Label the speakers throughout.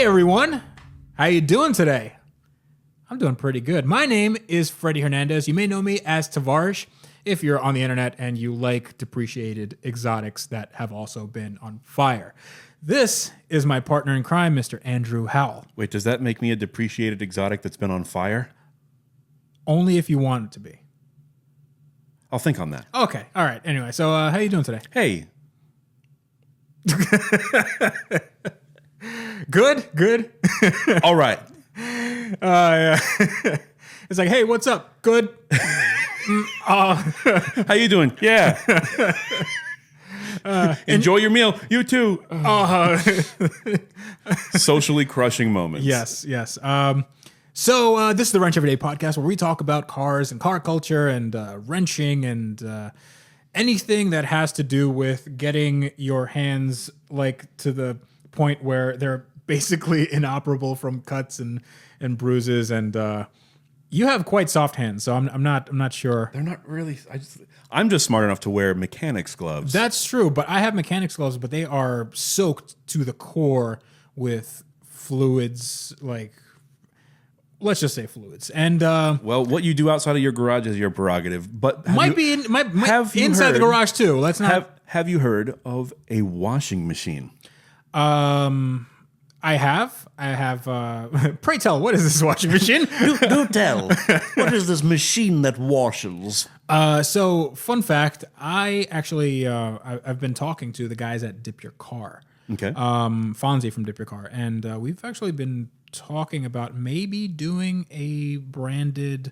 Speaker 1: everyone. How you doing today? I'm doing pretty good. My name is Freddie Hernandez. You may know me as Tavarish if you're on the internet and you like depreciated exotics that have also been on fire. This is my partner in crime, Mr. Andrew Howell.
Speaker 2: Wait, does that make me a depreciated exotic that's been on fire?
Speaker 1: Only if you want it to be.
Speaker 2: I'll think on that.
Speaker 1: Okay. All right. Anyway, so how you doing today?
Speaker 2: Hey.
Speaker 1: Good.
Speaker 2: All right.
Speaker 1: Yeah. It's like, hey, what's up? Good.
Speaker 2: How you doing? Yeah. Enjoy your meal. You too. Socially crushing moments.
Speaker 1: Yes. So this is the Wrench Everyday podcast where we talk about cars and car culture and wrenching and anything that has to do with getting your hands like to the point where they're basically inoperable from cuts and bruises. And you have quite soft hands, so I'm not sure.
Speaker 2: They're not really. I'm just smart enough to wear mechanics gloves.
Speaker 1: That's true, but I have mechanics gloves, but they are soaked to the core with fluids, like let's just say fluids. And
Speaker 2: well, what you do outside of your garage is your prerogative, but
Speaker 1: might be inside the garage too. Let's not.
Speaker 2: Have you heard of a washing machine?
Speaker 1: I have. Pray tell, what is this washing machine?
Speaker 3: Do tell. What is this machine that washes?
Speaker 1: So, fun fact, I actually, I've been talking to the guys at Dip Your Car.
Speaker 2: Okay.
Speaker 1: Fonzie from Dip Your Car. And we've actually been talking about maybe doing a branded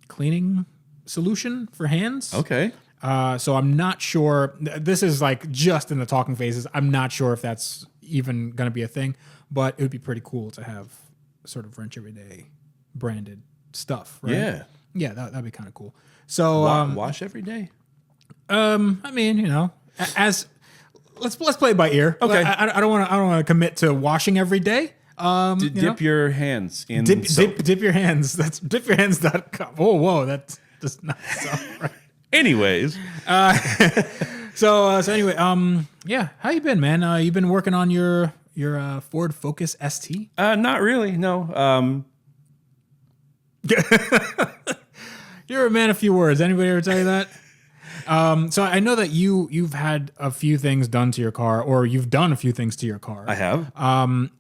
Speaker 1: cleaning solution for hands.
Speaker 2: Okay.
Speaker 1: So I'm not sure. This is like just in the talking phases. I'm not sure if that's even going to be a thing, but it would be pretty cool to have sort of Wrench Everyday branded stuff, right? Yeah, that'd be kind of cool. So
Speaker 2: wash every day.
Speaker 1: I mean, as let's play it by ear.
Speaker 2: Okay.
Speaker 1: I don't want to commit to washing every day.
Speaker 2: Dip your hands in
Speaker 1: soap. Dip your hands. That's dipyourhands.com. Whoa, that does not sound right.
Speaker 2: Anyways,
Speaker 1: so anyway, yeah, how you been, man? You been working on your Ford Focus ST?
Speaker 2: not really. No.
Speaker 1: You're a man of few words. Anybody ever tell you that? So I know that you've had a few things done to your car, or you've done a few things to your car.
Speaker 2: I have.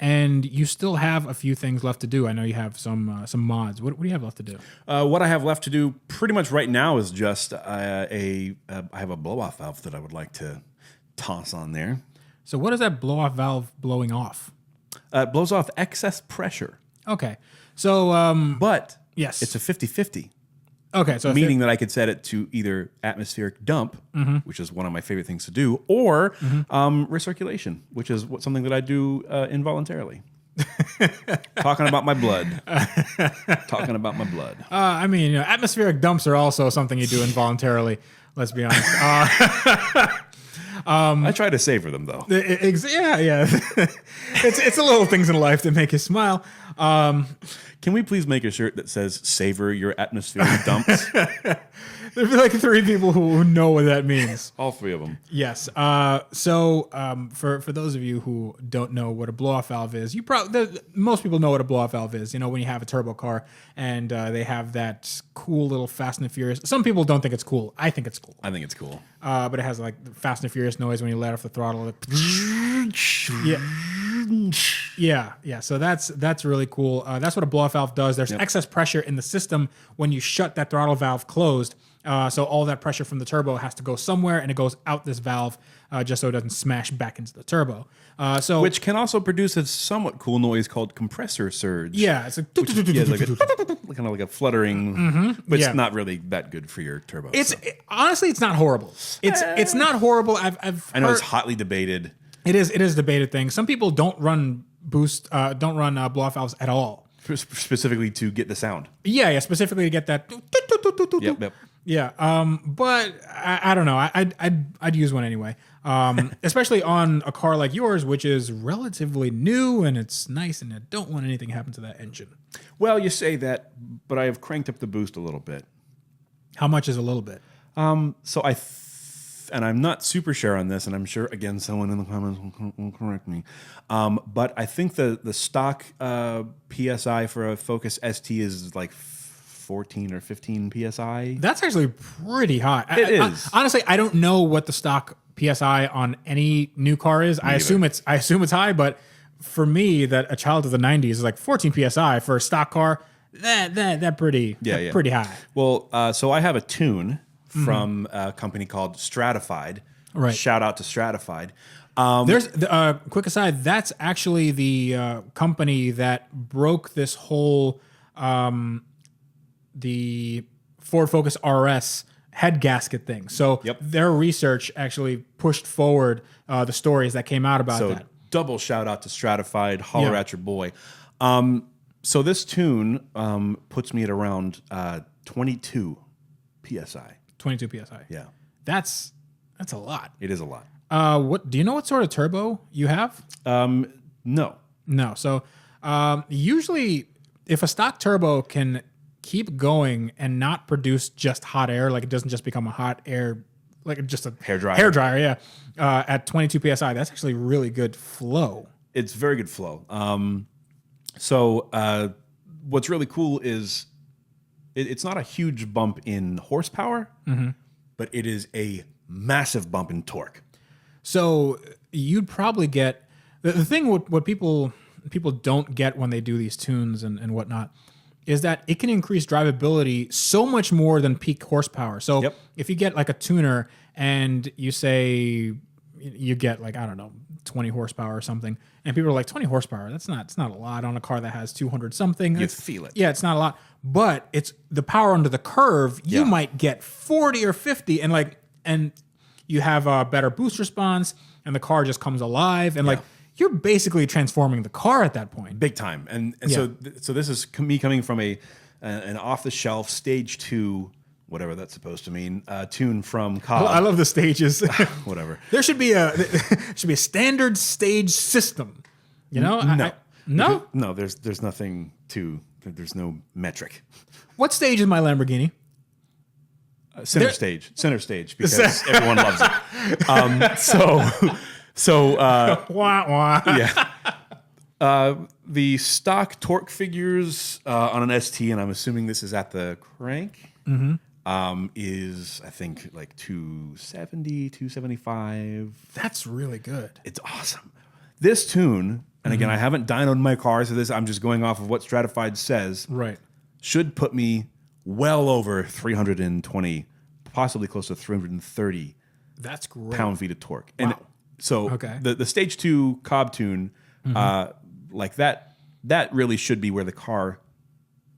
Speaker 1: And you still have a few things left to do. I know you have some mods. What do you have left to do?
Speaker 2: What I have left to do pretty much right now is just I have a blow-off valve that I would like to toss on there.
Speaker 1: So what is that blow-off valve blowing off?
Speaker 2: It blows off excess pressure.
Speaker 1: Okay. So
Speaker 2: But
Speaker 1: yes,
Speaker 2: it's a 50-50.
Speaker 1: Okay, so
Speaker 2: meaning that I could set it to either atmospheric dump, which is one of my favorite things to do, or recirculation, which is something that I do involuntarily. Talking about my blood.
Speaker 1: I mean, atmospheric dumps are also something you do involuntarily. Let's be honest.
Speaker 2: I try to savor them, though.
Speaker 1: Yeah. It's the little things in life that make you smile.
Speaker 2: Can we please make a shirt that says "Savor your atmospheric dumps"?
Speaker 1: There'd be like 3 people who know what that means.
Speaker 2: All 3 of them.
Speaker 1: Yes. So for those of you who don't know what a blow-off valve is, most people know what a blow-off valve is. When you have a turbo car and they have that cool little Fast and Furious. Some people don't think it's cool. I think it's cool.
Speaker 2: I think it's cool.
Speaker 1: But it has like the Fast and Furious noise when you let off the throttle. Yeah. So that's really cool. That's what a blow-off valve does. There's excess pressure in the system when you shut that throttle valve closed. So all that pressure from the turbo has to go somewhere, and it goes out this valve just so it doesn't smash back into the turbo.
Speaker 2: Which can also produce a somewhat cool noise called compressor surge.
Speaker 1: Yeah, it's like
Speaker 2: kind of like a fluttering, but it's not really that good for your turbo.
Speaker 1: Honestly, it's not horrible. It's not horrible. I know
Speaker 2: it's hotly debated.
Speaker 1: It is a debated thing. Some people don't run blow-off valves at all.
Speaker 2: Specifically to get the sound.
Speaker 1: Yeah, specifically to get that.
Speaker 2: Yep.
Speaker 1: Yeah, but I don't know. I'd use one anyway, especially on a car like yours, which is relatively new and it's nice, and I don't want anything to happen to that engine.
Speaker 2: Well, you say that, but I have cranked up the boost a little bit.
Speaker 1: How much is a little bit?
Speaker 2: So I and I'm not super sure on this, and I'm sure again someone in the comments will correct me. But I think the stock PSI for a Focus ST is like 14 or 15 PSI.
Speaker 1: That's actually pretty high.
Speaker 2: It is.
Speaker 1: Honestly, I don't know what the stock PSI on any new car is. I assume it's high, but for me, that a child of the 90s is like 14 PSI for a stock car. That pretty high.
Speaker 2: Well, so I have a tune from a company called Stratified.
Speaker 1: Right.
Speaker 2: Shout out to Stratified.
Speaker 1: There's quick aside. That's actually the company that broke this whole the Ford Focus RS head gasket thing. So their research actually pushed forward the stories that came out about that.
Speaker 2: Double shout out to Stratified. Holler at your boy. So this tune puts me at around 22 PSI.
Speaker 1: 22 PSI.
Speaker 2: Yeah.
Speaker 1: That's a lot.
Speaker 2: It is a lot.
Speaker 1: What do you know what sort of turbo you have?
Speaker 2: No.
Speaker 1: No. So usually if a stock turbo can keep going and not produce just hot air, like it doesn't just become a hot air, like just a
Speaker 2: hair dryer.
Speaker 1: At 22 PSI, that's actually really good flow.
Speaker 2: It's very good flow. So what's really cool is it's not a huge bump in horsepower, but it is a massive bump in torque.
Speaker 1: So you'd probably get the thing. What people don't get when they do these tunes and whatnot is that it can increase drivability so much more than peak horsepower. So if you get like a tuner and you say you get like, I don't know, 20 horsepower or something, and people are like, 20 horsepower, it's not a lot on a car that has 200 something.
Speaker 2: You feel it.
Speaker 1: Yeah, it's not a lot, but it's the power under the curve. You might get 40 or 50 and you have a better boost response and the car just comes alive and like you're basically transforming the car at that point.
Speaker 2: Big time. And so this is me coming from an off-the-shelf stage 2, whatever that's supposed to mean, tune from Cobb.
Speaker 1: I love the stages.
Speaker 2: Whatever.
Speaker 1: There should be a standard stage system. You know?
Speaker 2: No. No, there's nothing there's no metric.
Speaker 1: What stage is my Lamborghini?
Speaker 2: Center stage, because everyone loves it. So
Speaker 1: Wah, wah.
Speaker 2: the stock torque figures on an ST, and I'm assuming this is at the crank, is I think like 270, 275.
Speaker 1: That's really good.
Speaker 2: It's awesome. This tune, and again, I haven't dynoed my car, so this I'm just going off of what Stratified says.
Speaker 1: Right.
Speaker 2: Should put me well over 320, possibly close to 330
Speaker 1: That's great.
Speaker 2: pound-feet of torque. And
Speaker 1: Wow.
Speaker 2: so the stage 2 Cobb tune, like that really should be where the car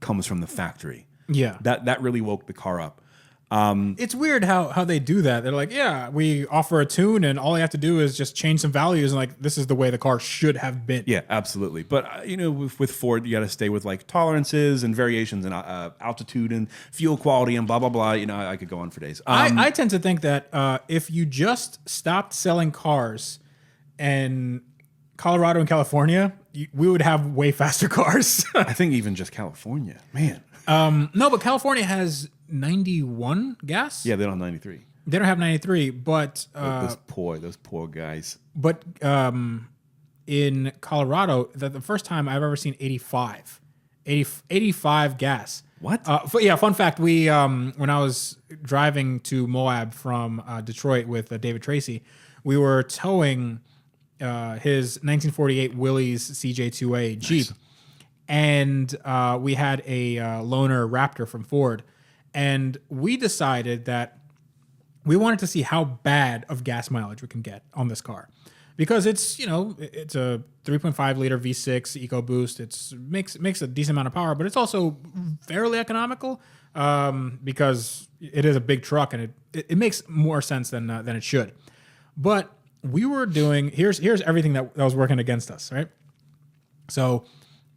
Speaker 2: comes from the factory.
Speaker 1: Yeah.
Speaker 2: That really woke the car up.
Speaker 1: It's weird how they do that. They're like, yeah, we offer a tune and all you have to do is just change some values and like this is the way the car should have been.
Speaker 2: Yeah, absolutely. But with Ford, you got to stay with like tolerances and variations and altitude and fuel quality and blah blah blah. I could go on for days.
Speaker 1: I tend to think that if you just stopped selling cars in Colorado and California, we would have way faster cars.
Speaker 2: I think even just California, man.
Speaker 1: No, but California has 91 gas.
Speaker 2: Yeah, they don't have 93.
Speaker 1: They don't have 93, but
Speaker 2: those poor guys.
Speaker 1: But in Colorado, the first time I've ever seen 85 gas.
Speaker 2: What?
Speaker 1: Fun fact. We when I was driving to Moab from Detroit with David Tracy, we were towing his 1948 Willys CJ2A Jeep. Nice. And we had a loaner Raptor from Ford. And we decided that we wanted to see how bad of gas mileage we can get on this car. Because it's a 3.5 liter V6 EcoBoost. It makes a decent amount of power, but it's also fairly economical because it is a big truck and it makes more sense than it should. But we were doing here's everything that was working against us, right? So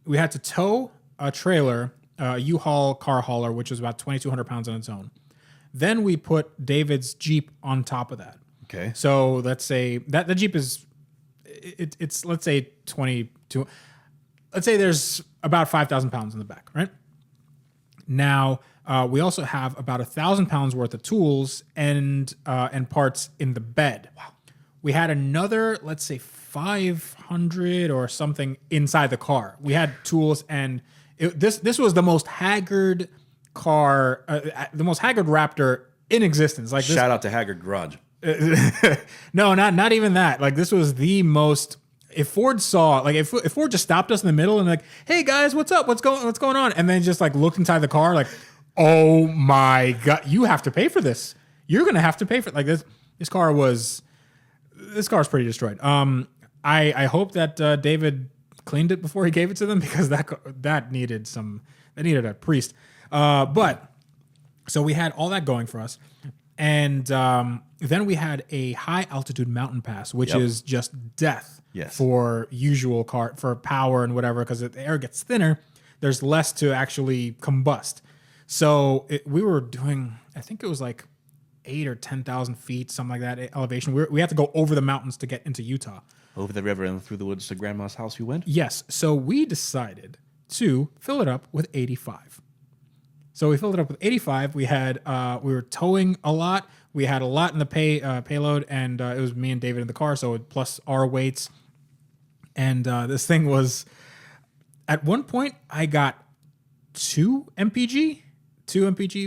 Speaker 1: we had to tow a trailer, a U-Haul car hauler, which was about 2,200 pounds on its own. Then we put David's Jeep on top of that.
Speaker 2: Okay.
Speaker 1: So let's say that the Jeep is, it's let's say 22. Let's say there's about 5,000 pounds in the back, right? Now We also have about 1,000 pounds worth of tools and parts in the bed. Wow. We had another, let's say, 500 or something inside the car. We had tools, and this was the most haggard car, the most haggard Raptor in existence. Like,
Speaker 2: Shout out to Haggard Garage.
Speaker 1: no, not even that. Like, this was the most. If Ford saw, like, if Ford just stopped us in the middle and like, hey guys, what's up? What's going on? And then just like looked inside the car, like, oh my god, you have to pay for this. You're gonna have to pay for it. Like, this car is pretty destroyed. I hope that David cleaned it before he gave it to them, because that needed a priest. But so we had all that going for us, and then we had a high altitude mountain pass, which is just death.
Speaker 2: Yes.
Speaker 1: For usual car, for power and whatever, because the air gets thinner, there's less to actually combust. So we were doing, I think it was like 8,000 or 10,000 feet, something like that elevation. We had to go over the mountains to get into Utah.
Speaker 2: Over the river and through the woods to Grandma's house you went?
Speaker 1: Yes. So we decided to fill it up with 85. So we filled it up with 85. We were towing a lot. We had a lot in the payload, and it was me and David in the car, so plus our weights. And this thing was, at one point, I got 2 MPG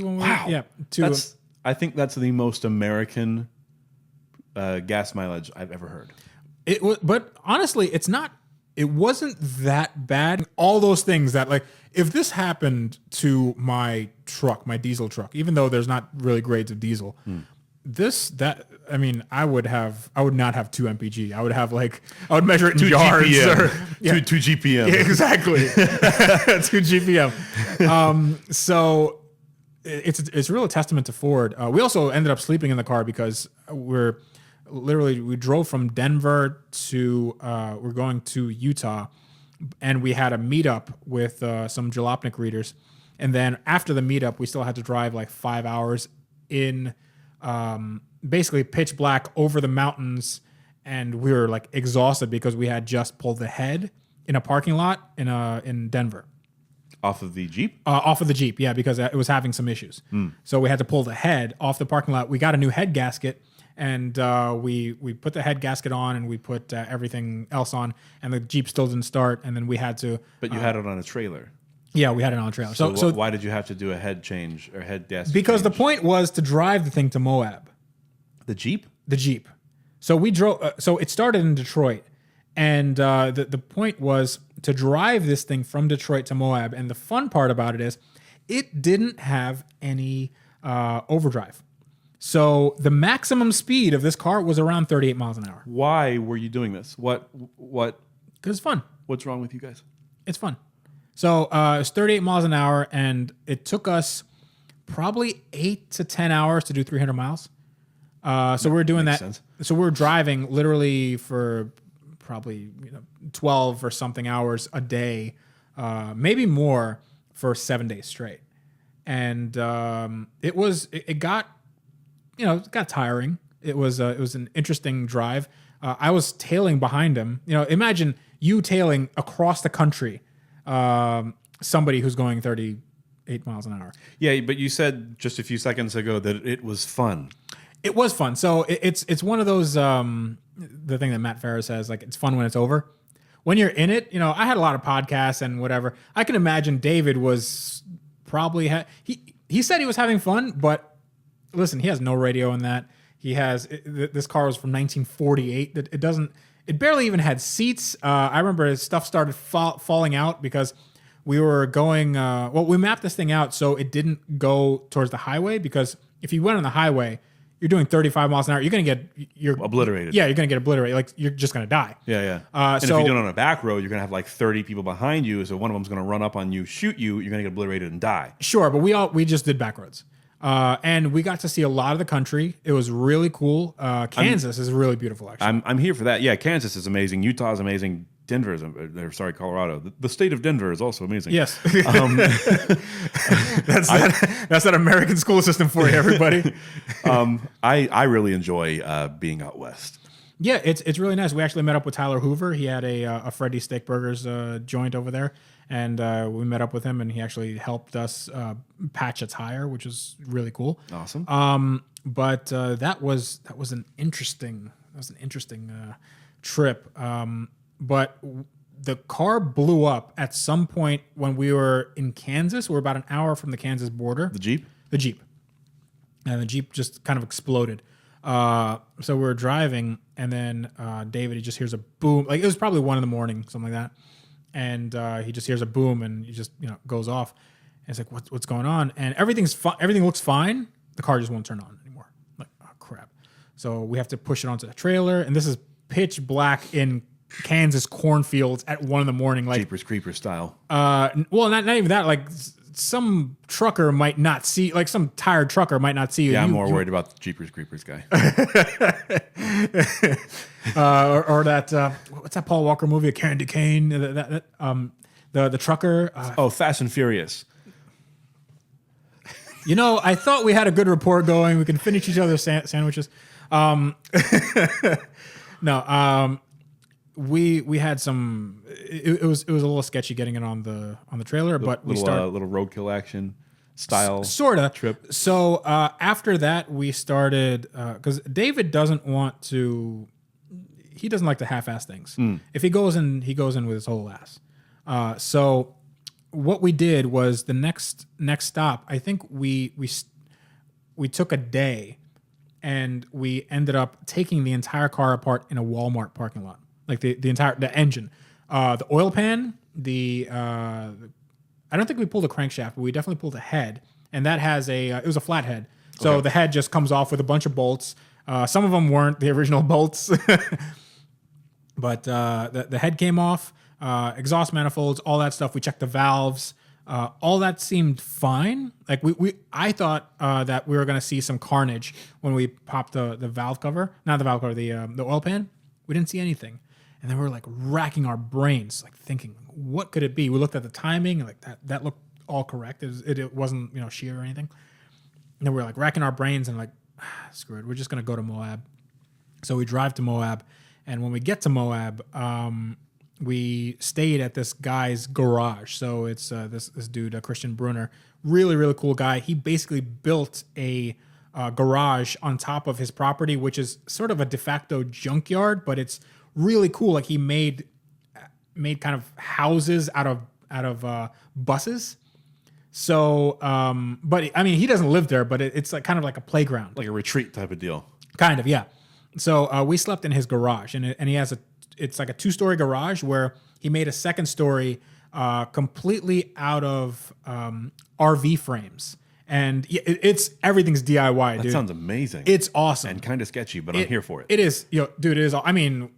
Speaker 1: when we
Speaker 2: Wow.
Speaker 1: yeah, 2.
Speaker 2: I think that's the most American gas mileage I've ever heard.
Speaker 1: It was, but honestly, it wasn't that bad. All those things that, like, if this happened to my truck, my diesel truck, even though there's not really grades of diesel, I would not have 2 MPG. I would measure it in yards.
Speaker 2: GPM. 2 GPM.
Speaker 1: Yeah, exactly. 2 GPM. So it's really a testament to Ford. We also ended up sleeping in the car because we drove from Denver to we're going to Utah, and we had a meetup with some Jalopnik readers, and then after the meetup, we still had to drive like 5 hours in basically pitch black over the mountains, and we were like exhausted because we had just pulled the head in a parking lot in Denver.
Speaker 2: Off of the Jeep?
Speaker 1: Off of the Jeep, yeah, because it was having some issues. So we had to pull the head off the parking lot. We got a new head gasket, and we put the head gasket on, and we put everything else on, and the Jeep still didn't start, and then we had to...
Speaker 2: But you had it on a trailer.
Speaker 1: Yeah, we had it on a trailer.
Speaker 2: So why did you have to do a head change or head gasket
Speaker 1: Because
Speaker 2: change?
Speaker 1: the point was to drive the thing to Moab.
Speaker 2: The Jeep?
Speaker 1: The Jeep. So we drove... so it started in Detroit, and the point was to drive this thing from Detroit to Moab, and the fun part about it is it didn't have any overdrive. So the maximum speed of this car was around 38 miles an hour.
Speaker 2: Why were you doing this? What?
Speaker 1: Because it's fun.
Speaker 2: What's wrong with you guys?
Speaker 1: It's fun. So it was 38 miles an hour, and it took us probably 8 to 10 hours to do 300 miles. So we were doing that.
Speaker 2: Sense.
Speaker 1: So we were driving literally for probably 12 or something hours a day, maybe more, for 7 days straight. And it got tiring. It was an interesting drive. I was tailing behind him. Imagine you tailing across the country somebody who's going 38 miles an hour.
Speaker 2: Yeah, but you said just a few seconds ago that it was fun.
Speaker 1: It was fun. So it's one of those the thing that Matt Farah says, like, it's fun when it's over. When you're in it, I had a lot of podcasts and whatever. I can imagine David was probably he said he was having fun, but listen, he has no radio in that. He has this car was from 1948. It barely even had seats. I remember his stuff started falling out because we were going. We mapped this thing out so it didn't go towards the highway, because if you went on the highway, you're doing 35 miles an hour. You're
Speaker 2: Obliterated.
Speaker 1: Yeah, you're gonna get obliterated. Like, you're just gonna die.
Speaker 2: Yeah. And
Speaker 1: so
Speaker 2: if you're doing it on a back road, you're gonna have like 30 people behind you. So one of them's gonna run up on you, shoot you. You're gonna get obliterated and die.
Speaker 1: Sure, but we just did back roads. And we got to see a lot of the country. It was really cool. Kansas is really beautiful, actually.
Speaker 2: I'm here for that. Yeah, Kansas is amazing. Utah is amazing. Denver is, Colorado. The state of Denver is also amazing.
Speaker 1: Yes. That's that American school system for you, everybody.
Speaker 2: I really enjoy being out west.
Speaker 1: Yeah, it's really nice. We actually met up with Tyler Hoover. He had a Freddy Steak Burgers joint over there, and we met up with him, and he actually helped us patch a tire, which was really cool.
Speaker 2: Awesome.
Speaker 1: But that was an interesting trip. But the car blew up at some point when we were in Kansas. We were about an hour from the Kansas border.
Speaker 2: The Jeep?
Speaker 1: The Jeep. And the Jeep just kind of exploded. So we were driving, and then David, he just hears a boom. Like, it was probably 1 a.m, something like that. And he just hears a boom, and he just goes off. And it's like, what's going on? And everything looks fine. The car just won't turn on anymore. Like, oh crap! So we have to push it onto the trailer, and this is pitch black in Kansas cornfields at 1 a.m. Like
Speaker 2: Jeepers Creepers style.
Speaker 1: well, not even that. Like, some trucker might not see, like some tired trucker might not see you.
Speaker 2: Yeah, I'm more worried about the Jeepers Creepers guy.
Speaker 1: Or that what's that Paul Walker movie, Candy Cane? The trucker.
Speaker 2: Fast and Furious.
Speaker 1: I thought we had a good rapport going. We can finish each other's sandwiches. No. We had some. It was a little sketchy getting it on the trailer, but we started
Speaker 2: little roadkill action style
Speaker 1: sorta
Speaker 2: trip.
Speaker 1: So after that, we started because David doesn't want to. He doesn't like to half-ass things. If he goes in with his whole ass. So what we did was the next stop. I think we took a day, and we ended up taking the entire car apart in a Walmart parking lot. Like the entire engine, the oil pan, I don't think we pulled a crankshaft, but we definitely pulled a head, and that has it was a flat head. So
Speaker 2: Okay.
Speaker 1: the head just comes off with a bunch of bolts. Some of them weren't the original bolts, but the head came off. Exhaust manifolds, all that stuff. We checked the valves. All that seemed fine. Like I thought that we were gonna see some carnage when we popped the valve cover, not the valve cover, the oil pan. We didn't see anything. And then we were like racking our brains, like thinking, what could it be? We looked at the timing, and like that looked all correct. It wasn't shear or anything. And then we were like racking our brains and like, screw it, we're just gonna go to Moab. So we drive to Moab, and when we get to Moab, we stayed at this guy's garage. So it's this dude, Christian Brunner, really really cool guy. He basically built a garage on top of his property, which is sort of a de facto junkyard, but it's really cool. Like, he made kind of houses out of buses. So, but I mean, he doesn't live there, but it's like kind of like a playground,
Speaker 2: Like a retreat type of deal.
Speaker 1: kind of, yeah. So we slept in his garage, and he has it's like a 2-story garage where he made a second story completely out of RV frames. And everything's DIY, dude.
Speaker 2: That sounds amazing.
Speaker 1: It's awesome.
Speaker 2: And kind of sketchy, but I'm here for it.
Speaker 1: It is, dude. It is. I mean,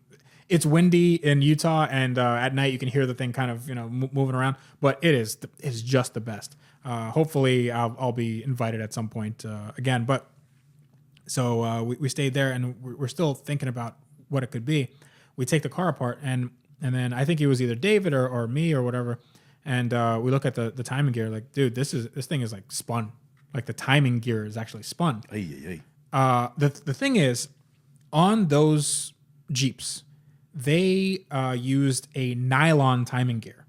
Speaker 1: it's windy in Utah, and at night you can hear the thing kind of moving around. But it's just the best. Hopefully, I'll be invited at some point again. But so we stayed there, and we're still thinking about what it could be. We take the car apart, and then I think it was either David or me or whatever. And we look at the timing gear, like, dude, this thing is like spun. Like, the timing gear is actually spun. The thing is, on those Jeeps, they used a nylon timing gear.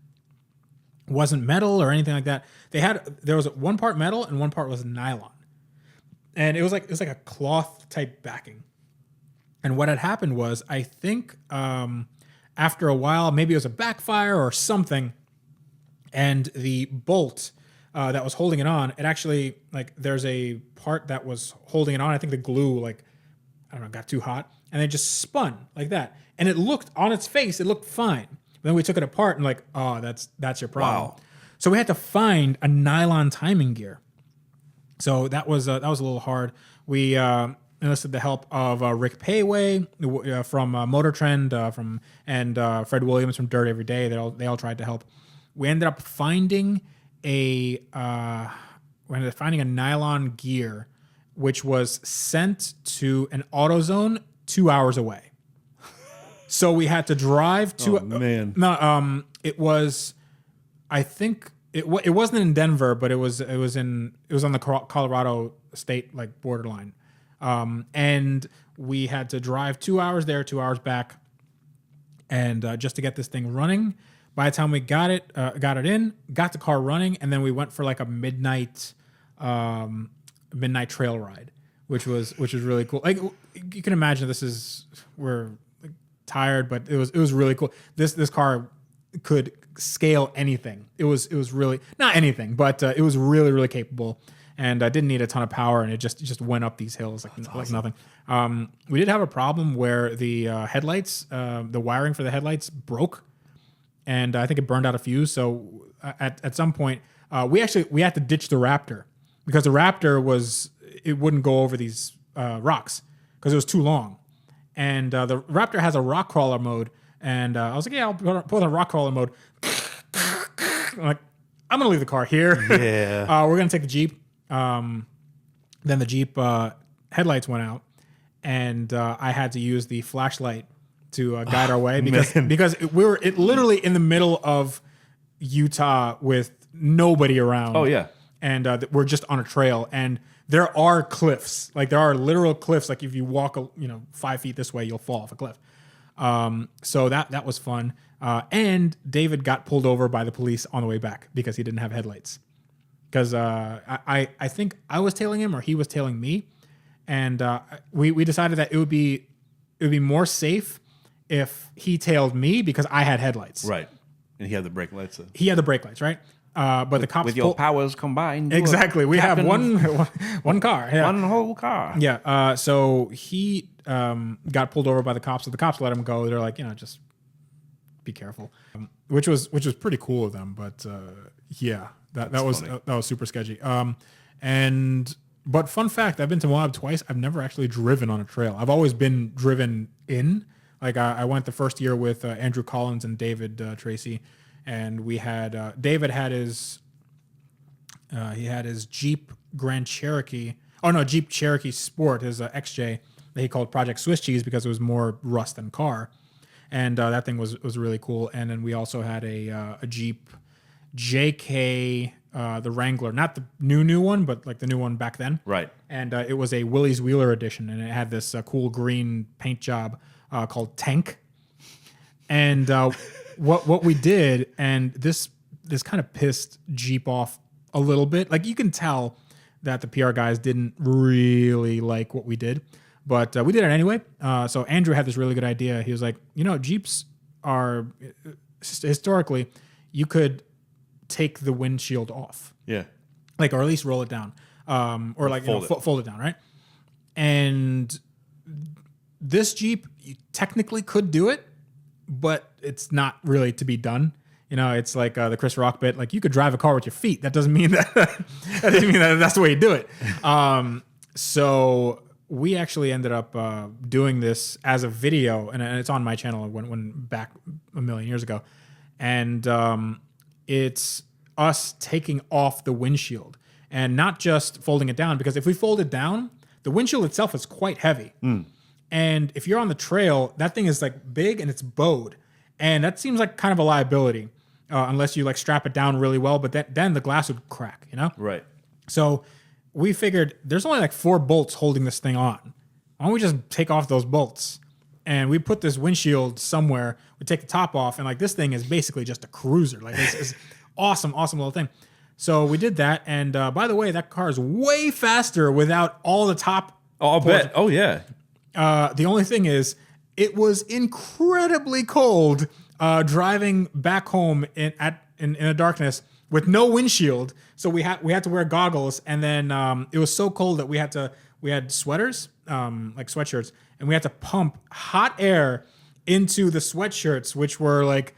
Speaker 1: It wasn't metal or anything like that. There was one part metal and one part was nylon, and it was like a cloth type backing. And what had happened was, I think after a while, maybe it was a backfire or something, and the bolt that was holding it on, it actually, like, there's a part that was holding it on. I think the glue, like, I don't know, got too hot, and it just spun like that. And it looked, on its face, it looked fine. But then we took it apart and like, oh, that's your problem.
Speaker 2: Wow.
Speaker 1: So we had to find a nylon timing gear. So that was a little hard. We enlisted the help of Rick Payway from Motor Trend, and Fred Williams from Dirt Every Day. They all tried to help. We ended up finding a nylon gear, which was sent to an AutoZone 2 hours away. So we had to drive to.
Speaker 2: Oh, man.
Speaker 1: No, it was. I think it wasn't in Denver, but it was on the Colorado state, like, borderline, and we had to drive 2 hours there, 2 hours back, and just to get this thing running. By the time we got it in, got the car running, and then we went for like a midnight trail ride, which was really cool. Like you can imagine, we're like, tired, but it was really cool. This car could scale anything. It was really not anything, but it was really, really capable. And I didn't need a ton of power, and it just went up these hills like nothing. We did have a problem where the headlights, the wiring for the headlights broke, and I think it burned out a fuse. So at some point, we had to ditch the Raptor because the Raptor it wouldn't go over these rocks because it was too long. And the Raptor has a rock crawler mode, and I was like, yeah, I'll put a rock crawler mode. I'm like, I'm gonna leave the car here.
Speaker 2: Yeah.
Speaker 1: We're gonna take the Jeep. Then the Jeep headlights went out, and I had to use the flashlight to guide our way because we were literally in the middle of Utah with nobody around.
Speaker 2: Oh yeah.
Speaker 1: And we're just on a trail, and there are cliffs. Like there are literal cliffs. Like if you walk, 5 feet this way, you'll fall off a cliff. So that was fun. And David got pulled over by the police on the way back because he didn't have headlights. Because I think I was tailing him or he was tailing me, and we decided that it would be more safe if he tailed me because I had headlights.
Speaker 2: Right. And he had the brake lights.
Speaker 1: He had the brake lights, right? But the cops
Speaker 2: with your powers combined.
Speaker 1: Exactly. We have one car. Yeah.
Speaker 2: One whole car.
Speaker 1: Yeah. So he got pulled over by the cops. So the cops let him go. They're like, just be careful, which was pretty cool of them. But yeah, that was super sketchy. But fun fact, I've been to Moab twice. I've never actually driven on a trail. I've always been driven in. Like I went the first year with Andrew Collins and David Tracy, and we had David had his Jeep Grand Cherokee. Oh no, Jeep Cherokee Sport, his XJ that he called Project Swiss Cheese because it was more rust than car, and that thing was really cool. And then we also had a Jeep JK, the Wrangler, not the new one, but like the new one back then.
Speaker 2: Right.
Speaker 1: And it was a Willys Wheeler edition, and it had this cool green paint job called Tank. And what we did, and this kind of pissed Jeep off a little bit. Like you can tell that the PR guys didn't really like what we did, but we did it anyway. So Andrew had this really good idea. He was like, Jeeps are historically, you could take the windshield off.
Speaker 2: Yeah.
Speaker 1: Like, or at least roll it down. Or like fold it down, right? And this Jeep, you technically could do it, but it's not really to be done. It's like the Chris Rock bit. Like you could drive a car with your feet. That doesn't mean that that's the way you do it. So we actually ended up doing this as a video, and it's on my channel. When back a million years ago, and it's us taking off the windshield and not just folding it down, because if we fold it down, the windshield itself is quite heavy. And if you're on the trail, that thing is like big and it's bowed. And that seems like kind of a liability unless you like strap it down really well. But then the glass would crack,
Speaker 2: Right.
Speaker 1: So we figured there's only like 4 bolts holding this thing on. Why don't we just take off those bolts? And we put this windshield somewhere. We take the top off, and like this thing is basically just a cruiser. Like it's awesome little thing. So we did that. And by the way, that car is way faster without all the top.
Speaker 2: Oh, I'll bet. Oh yeah.
Speaker 1: The only thing is, it was incredibly cold driving back home in the darkness with no windshield. So we had to wear goggles, and then it was so cold that we had sweaters, like sweatshirts, and we had to pump hot air into the sweatshirts, which were like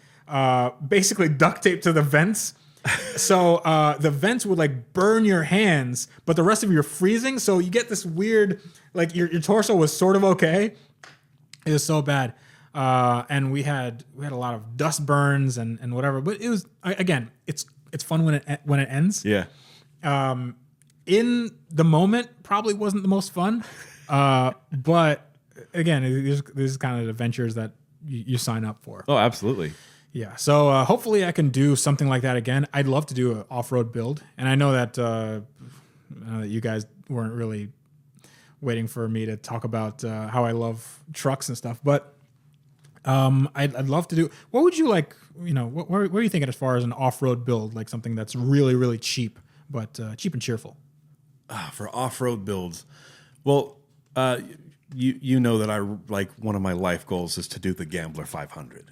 Speaker 1: basically duct taped to the vents. So the vents would like burn your hands, but the rest of you are freezing. So you get this weird, like your torso was sort of okay. It was so bad. And we had a lot of dust burns and whatever, but it was, again, it's fun when it ends.
Speaker 2: Yeah.
Speaker 1: In the moment, probably wasn't the most fun. But again, this is kind of adventures that you sign up for.
Speaker 2: Oh, absolutely.
Speaker 1: Yeah, so hopefully I can do something like that again. I'd love to do an off-road build, and I know that you guys weren't really waiting for me to talk about how I love trucks and stuff, but I'd love to do. What would you like? What are you thinking as far as an off-road build, like something that's really, really cheap, but cheap and cheerful?
Speaker 2: For off-road builds, well, you know that I like one of my life goals is to do the Gambler 500.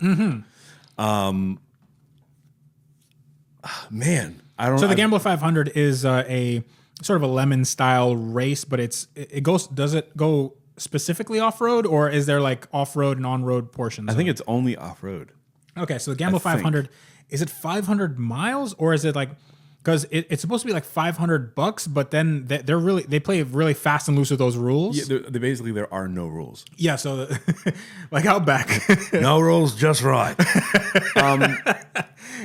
Speaker 2: Man, I don't.
Speaker 1: So the Gambler 500 is a sort of a lemon style race, but it goes. Does it go specifically off-road, or is there like off-road and on-road portions?
Speaker 2: I think it's only off-road.
Speaker 1: Okay, so the Gambler 500, is it 500 miles, or is it like, because it's supposed to be like $500, but then they play really fast and loose with those rules.
Speaker 2: Yeah, basically there are no rules.
Speaker 1: Yeah, so like Outback.
Speaker 3: No rules, just right.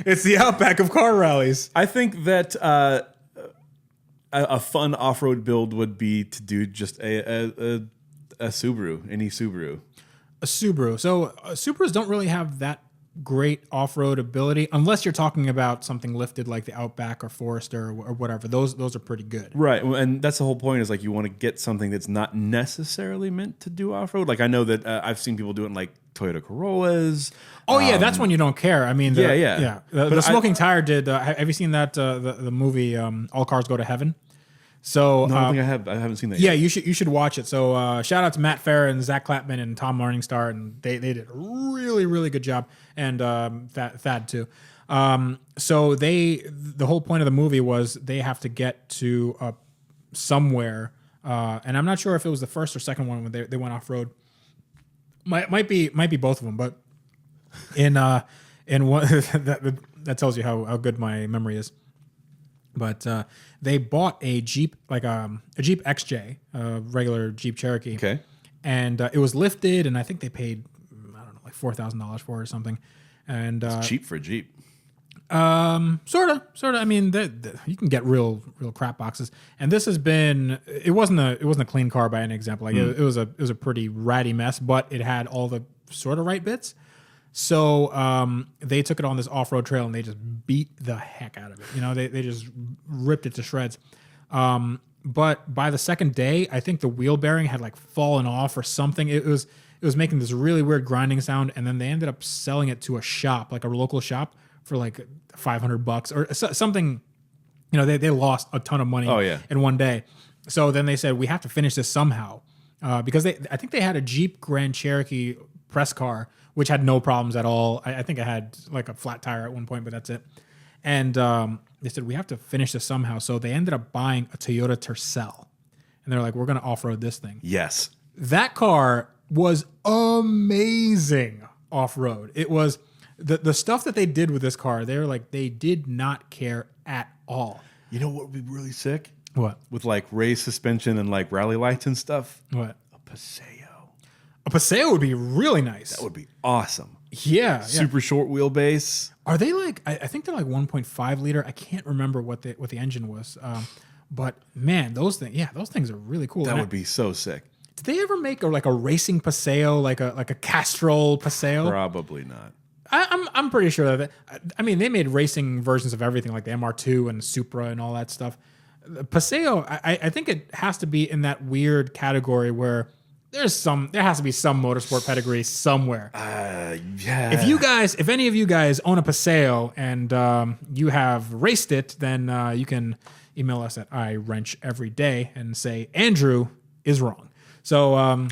Speaker 1: It's the Outback of car rallies.
Speaker 2: I think that a fun off-road build would be to do just a Subaru, any Subaru.
Speaker 1: A Subaru. So Subarus don't really have that great off-road ability unless you're talking about something lifted like the Outback or Forester or whatever. Those are pretty good.
Speaker 2: Right, and that's the whole point is like you want to get something that's not necessarily meant to do off-road. Like I know that I've seen people do it in like Toyota Corollas.
Speaker 1: Oh yeah, that's when you don't care. I mean,
Speaker 2: yeah.
Speaker 1: The Smoking Tire did. Have you seen that the movie All Cars Go to Heaven? So
Speaker 2: No, I don't think I have. I haven't seen that
Speaker 1: yeah,
Speaker 2: yet.
Speaker 1: you should watch it. So shout out to Matt Farah and Zach Clapman and Tom Morningstar, and they did a really, really good job, and Thad too. So the whole point of the movie was they have to get to somewhere, and I'm not sure if it was the first or second one when they went off road. Might be both of them, but in one that tells you how good my memory is. But they bought a Jeep, like a Jeep XJ, a regular Jeep Cherokee.
Speaker 2: Okay.
Speaker 1: And it was lifted, and I think they paid, I don't know, like $4,000 for it or something. And
Speaker 2: Cheap for a Jeep.
Speaker 1: sort of. I mean, you can get real crap boxes. And this has been. It wasn't a clean car by any example. Like it was a pretty ratty mess, but it had all the sort of right bits. So they took it on this off-road trail and they just beat the heck out of it. They just ripped it to shreds. But by the second day, I think the wheel bearing had like fallen off or something. It was making this really weird grinding sound, and then they ended up selling it to a shop, like a local shop, for like $500 or something. They lost a ton of money in one day. So then they said, we have to finish this somehow, because I think they had a Jeep Grand Cherokee press car, which had no problems at all. I think it had like a flat tire at one point, but that's it. And they said, we have to finish this somehow. So they ended up buying a Toyota Tercel. And they're like, we're going to off-road this thing.
Speaker 2: Yes.
Speaker 1: That car was amazing off-road. It was the stuff that they did with this car. They were like, they did not care at all.
Speaker 2: You know what would be really sick?
Speaker 1: What?
Speaker 2: With like raised suspension and like rally lights and stuff?
Speaker 1: What?
Speaker 2: A Paseo.
Speaker 1: A Paseo would be really nice.
Speaker 2: That would be awesome.
Speaker 1: Yeah.
Speaker 2: Super short wheelbase.
Speaker 1: Are they like? I think they're like 1.5 liter. I can't remember what the engine was. But man, those things are really cool.
Speaker 2: That would be so sick.
Speaker 1: Did they ever make a racing Paseo, like a Castrol Paseo?
Speaker 2: Probably not.
Speaker 1: I'm pretty sure that. I mean, they made racing versions of everything, like the MR2 and Supra and all that stuff. The Paseo, I think it has to be in that weird category where there has to be some motorsport pedigree somewhere.
Speaker 2: Yeah.
Speaker 1: If any of you guys own a Paseo and you have raced it, then you can email us at iWrenchEveryday and say Andrew is wrong. So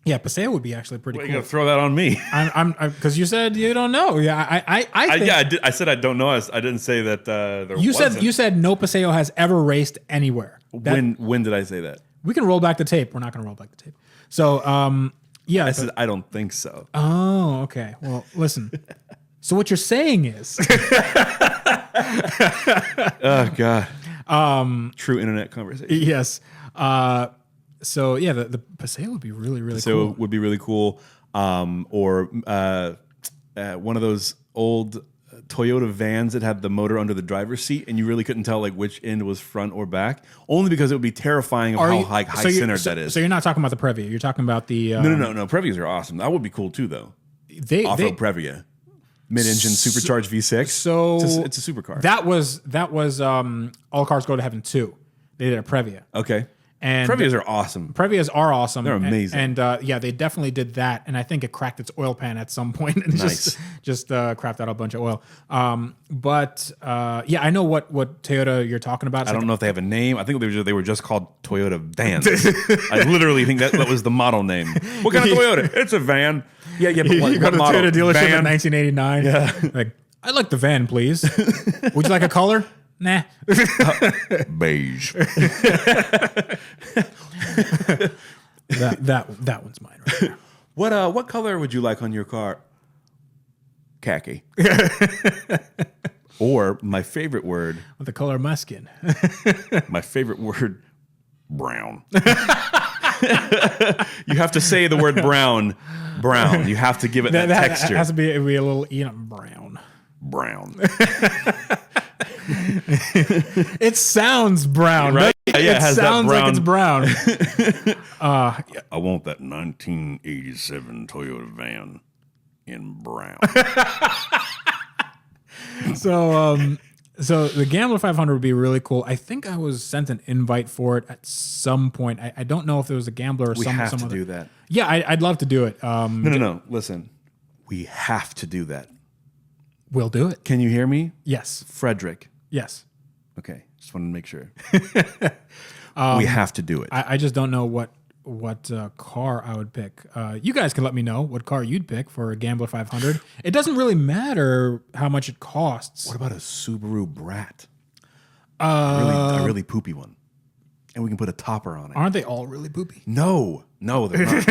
Speaker 1: yeah, Paseo would be actually pretty cool.
Speaker 2: You gonna throw that on me?
Speaker 1: I'm because you said you don't know. Yeah, I think,
Speaker 2: I did. I said I don't know. I didn't say that. There
Speaker 1: you
Speaker 2: wasn't.
Speaker 1: said no Paseo has ever raced anywhere.
Speaker 2: When did I say that?
Speaker 1: We can roll back the tape. We're not going to roll back the tape. So yeah,
Speaker 2: I said I don't think so.
Speaker 1: Oh, okay. Well, listen. So what you're saying is,
Speaker 2: oh God, true internet conversation.
Speaker 1: Yes. So yeah, the Paseo would be really cool.
Speaker 2: So it would be really cool. Or one of those old Toyota vans that had the motor under the driver's seat, and you really couldn't tell like which end was front or back, only because it would be terrifying of how high-centered that is.
Speaker 1: So you're not talking about the Previa. You're talking about the
Speaker 2: No. Previas are awesome. That would be cool too, though. Off-road Previa, mid-engine supercharged V6.
Speaker 1: So
Speaker 2: it's a supercar.
Speaker 1: That was All Cars Go to Heaven 2. They did a Previa.
Speaker 2: Okay.
Speaker 1: And
Speaker 2: Previas are awesome.
Speaker 1: Previas are awesome.
Speaker 2: They're amazing.
Speaker 1: And yeah, they definitely did that. And I think it cracked its oil pan at some point and
Speaker 2: Nice.
Speaker 1: just crapped out a bunch of oil. But yeah, I know what Toyota you're talking about. It's
Speaker 2: I
Speaker 1: like
Speaker 2: don't know if they have a name. I think they were just called Toyota vans. I literally think that was the model name. What kind of Toyota? It's a van. Yeah, but
Speaker 1: you
Speaker 2: what
Speaker 1: go to the
Speaker 2: model?
Speaker 1: Toyota dealership
Speaker 2: Van?
Speaker 1: in 1989. Yeah. Like, I'd like the van, please. Would you like a color? Nah.
Speaker 2: Beige.
Speaker 1: That one's mine right there.
Speaker 2: What color would you like on your car? Khaki. Or my favorite word.
Speaker 1: With the color of my skin.
Speaker 2: My favorite word. Brown. You have to say the word brown. Brown. You have to give it that texture.
Speaker 1: It has to be a little brown.
Speaker 2: Brown.
Speaker 1: It sounds brown,
Speaker 2: Right?
Speaker 1: right?
Speaker 2: Yeah, it has that
Speaker 1: sounds like it's brown.
Speaker 2: I want that 1987 Toyota van in brown.
Speaker 1: So the Gambler 500 would be really cool. I think I was sent an invite for it at some point. I don't know if it was a Gambler or
Speaker 2: We
Speaker 1: some
Speaker 2: have to
Speaker 1: other.
Speaker 2: do that.
Speaker 1: Yeah, I'd love to do it.
Speaker 2: No. Listen, we have to do that.
Speaker 1: We'll do it.
Speaker 2: Can you hear me?
Speaker 1: Yes.
Speaker 2: Frederick.
Speaker 1: Yes.
Speaker 2: Okay, just wanted to make sure. We have to do it.
Speaker 1: I just don't know what car I would pick. You guys can let me know what car you'd pick for a Gambler 500. It doesn't really matter how much it costs.
Speaker 2: What about a Subaru Brat? A really poopy one. And we can put a topper on it.
Speaker 1: Aren't they all really poopy?
Speaker 2: No, they're not.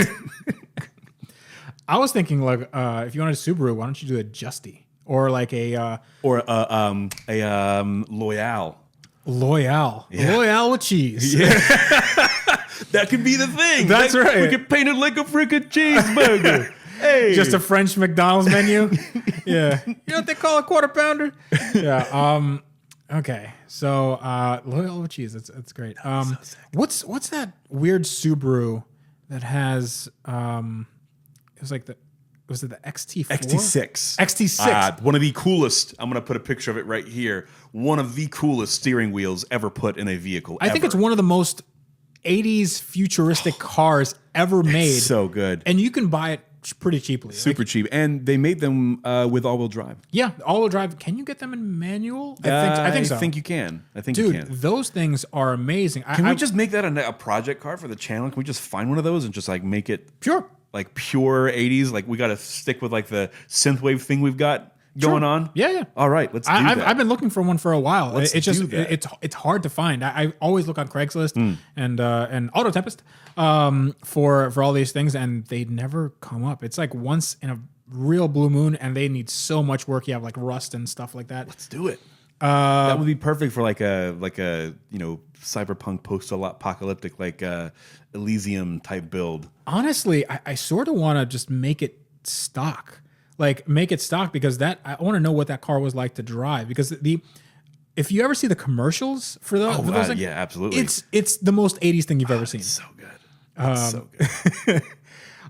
Speaker 1: I was thinking like if you wanted a Subaru, why don't you do a Justy or like a
Speaker 2: Or a Loyale.
Speaker 1: Loyale.
Speaker 2: Yeah.
Speaker 1: Loyale with cheese.
Speaker 2: That could be the thing.
Speaker 1: That's right.
Speaker 2: We could paint it like a freaking cheeseburger. Hey.
Speaker 1: Just a French McDonald's menu. Yeah. You know what they call a quarter pounder? Yeah. Okay. So Loyale with cheese. That's great. What's that weird Subaru that has it was like was it the XT4?
Speaker 2: XT6.
Speaker 1: XT6.
Speaker 2: One of the coolest. I'm going to put a picture of it right here. One of the coolest steering wheels ever put in a vehicle.
Speaker 1: I think it's one of the most 80s futuristic cars ever made.
Speaker 2: So good.
Speaker 1: And you can buy it pretty cheaply.
Speaker 2: Super cheap. And they made them with all-wheel drive.
Speaker 1: Yeah, all-wheel drive. Can you get them in manual? I think so.
Speaker 2: I think you can.
Speaker 1: Dude, those things are amazing.
Speaker 2: Can we just make that a project car for the channel? Can we just find one of those and just like make it
Speaker 1: pure
Speaker 2: 80s? Like we got to stick with like the synthwave thing we've got going on.
Speaker 1: Yeah.
Speaker 2: All right, let's do that.
Speaker 1: I've been looking for one for a while.
Speaker 2: Let's
Speaker 1: it's just
Speaker 2: do that.
Speaker 1: it's hard to find. I always look on Craigslist and Auto Tempest for all these things, and they never come up. It's like once in a real blue moon, and they need so much work. You have like rust and stuff like that.
Speaker 2: Let's do it. That would be perfect for like a cyberpunk post-apocalyptic like Elysium type build.
Speaker 1: Honestly, I sort of want to just make it stock. Like make it stock because I want to know what that car was like to drive because if you ever see the commercials for those, things,
Speaker 2: yeah, absolutely.
Speaker 1: It's the most 80s thing you've ever seen.
Speaker 2: So good. So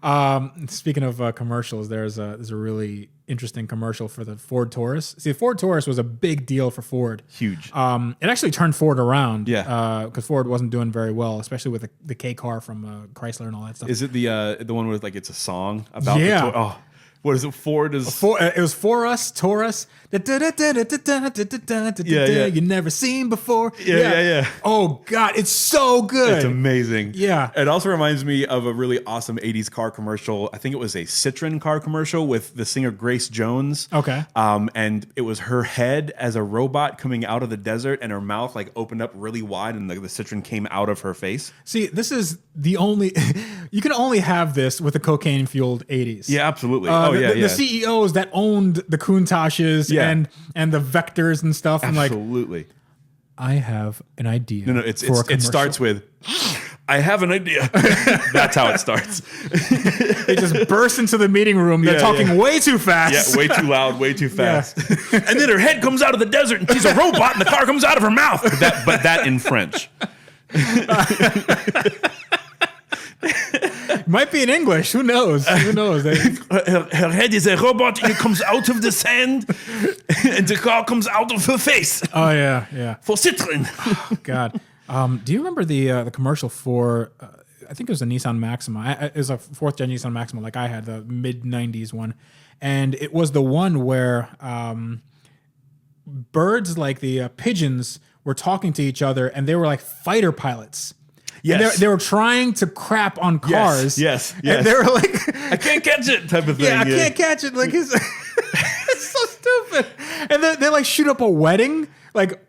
Speaker 2: good.
Speaker 1: Speaking of commercials, there's a really interesting commercial for the Ford Taurus. See, the Ford Taurus was a big deal for Ford.
Speaker 2: Huge.
Speaker 1: It actually turned Ford around.
Speaker 2: Yeah.
Speaker 1: Because Ford wasn't doing very well, especially with the K car from Chrysler and all that stuff.
Speaker 2: Is it the one with like it's a song about?
Speaker 1: Yeah.
Speaker 2: What is it? Ford is.
Speaker 1: It was For Us, Taurus. You never seen before.
Speaker 2: Yeah.
Speaker 1: Oh God, it's so good.
Speaker 2: It's amazing.
Speaker 1: Yeah.
Speaker 2: It also reminds me of a really awesome 80s car commercial. I think it was a Citroen car commercial with the singer Grace Jones.
Speaker 1: Okay.
Speaker 2: And it was her head as a robot coming out of the desert and her mouth like opened up really wide and the Citroen came out of her face.
Speaker 1: See, this is the only you can only have this with the cocaine fueled 80s.
Speaker 2: Yeah, absolutely.
Speaker 1: The CEOs that owned the Countaches and the Vectors and stuff. And
Speaker 2: absolutely.
Speaker 1: Like, I have an idea.
Speaker 2: No, it starts with, I have an idea. That's how it starts.
Speaker 1: They just burst into the meeting room. They're talking way too fast.
Speaker 2: Yeah, way too loud, way too fast. And then her head comes out of the desert and she's a robot and the car comes out of her mouth. But that in French.
Speaker 1: Might be in English. Who knows? Who knows?
Speaker 2: Her head is a robot and it comes out of the sand and the car comes out of her face.
Speaker 1: Oh, yeah.
Speaker 2: For Citroen.
Speaker 1: God. Do you remember the commercial for? I think it was a Nissan Maxima. It was a fourth gen Nissan Maxima, like I had, the mid '90s one, and it was the one where birds, like the pigeons, were talking to each other, and they were like fighter pilots.
Speaker 2: Yes.
Speaker 1: And they were trying to crap on cars.
Speaker 2: Yes.
Speaker 1: And they were like,
Speaker 2: I can't catch it type of thing.
Speaker 1: yeah, I can't catch it. Like, it's so stupid. And then they like shoot up a wedding. Like,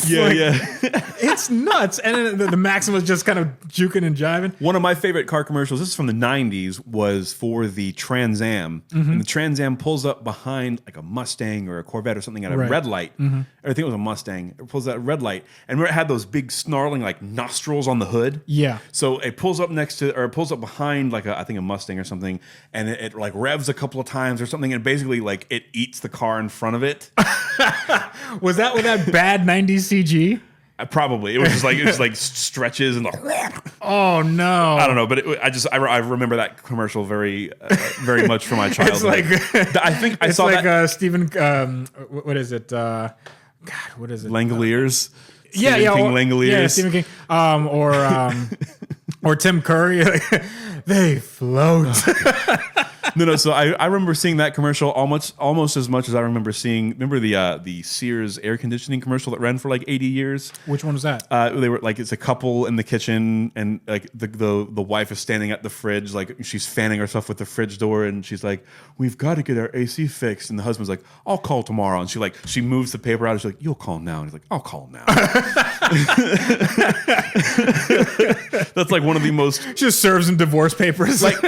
Speaker 1: it's nuts. And then the Maxima's just kind of juking and jiving.
Speaker 2: One of my favorite car commercials, this is from the 90s, was for the Trans Am. And the Trans Am pulls up behind like a Mustang or a Corvette or something at a red light. Or I think it was a Mustang. It pulls at a red light. And it had those big snarling like nostrils on the hood.
Speaker 1: Yeah.
Speaker 2: So it pulls up next to, or it pulls up behind like I think a Mustang or something. And it like revs a couple of times or something. And basically like it eats the car in front of it.
Speaker 1: Was that with that bad 90s CG?
Speaker 2: Probably. It was just like stretches and the.
Speaker 1: Oh no!
Speaker 2: I don't know, but I remember that commercial very much from my childhood.
Speaker 1: It's like
Speaker 2: I think I
Speaker 1: it's
Speaker 2: saw
Speaker 1: like
Speaker 2: that.
Speaker 1: Stephen. What is it? God, what is it?
Speaker 2: Langoliers.
Speaker 1: Yeah,
Speaker 2: Stephen King Langoliers.
Speaker 1: Yeah, Stephen King. Or Tim Curry. They float.
Speaker 2: No. So I remember seeing that commercial almost as much as I remember seeing. Remember the Sears air conditioning commercial that ran for like 80 years.
Speaker 1: Which one was that?
Speaker 2: They were like, it's a couple in the kitchen, and like the wife is standing at the fridge, like she's fanning herself with the fridge door, and she's like, "We've got to get our AC fixed." And the husband's like, "I'll call tomorrow." And she moves the paper out, and she's like, "You'll call now." And he's like, "I'll call now." That's like one of the most.
Speaker 1: Just serves in divorce papers.
Speaker 2: Like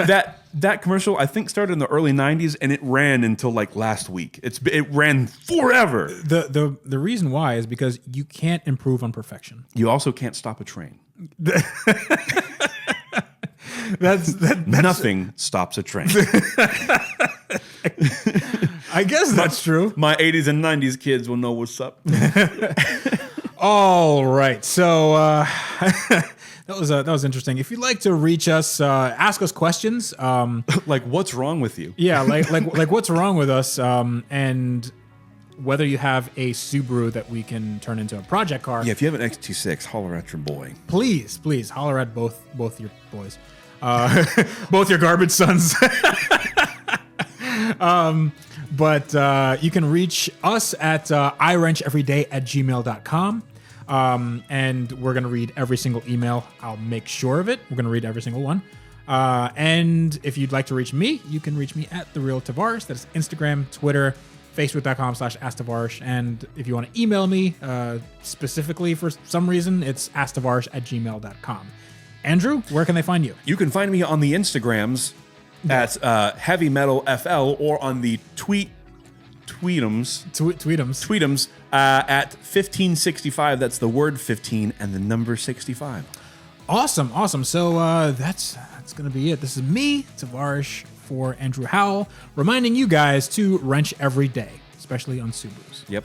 Speaker 2: that commercial, I think, started in the early 90s, and it ran until like last week. It ran forever.
Speaker 1: The reason why is because you can't improve on perfection.
Speaker 2: You also can't stop a train.
Speaker 1: That's
Speaker 2: Nothing stops a train.
Speaker 1: I guess that's true.
Speaker 2: My 80s and 90s kids will know what's up.
Speaker 1: All right, so that was interesting. If you'd like to reach us, ask us questions.
Speaker 2: Like, what's wrong with you?
Speaker 1: Yeah, like what's wrong with us, and whether you have a Subaru that we can turn into a project car.
Speaker 2: Yeah, if you have an XT6, holler at your boy.
Speaker 1: Please holler at both your boys, both your garbage sons. But you can reach us at iwrencheveryday@gmail.com. And we're going to read every single email. I'll make sure of it. We're going to read every single one. And if you'd like to reach me, you can reach me at The Real Tavarish. That's Instagram, Twitter, Facebook.com/AskTavarish. And if you want to email me specifically for some reason, it's asktavarish@gmail.com. Andrew, where can they find you?
Speaker 2: You can find me on the Instagrams at Heavy Metal FL, or on the tweetums at 1565. That's the word 15 and the number 65.
Speaker 1: Awesome. So that's going to be it. This is me, Tavarish, for Andrew Howell, reminding you guys to wrench every day, especially on Subarus.
Speaker 2: Yep.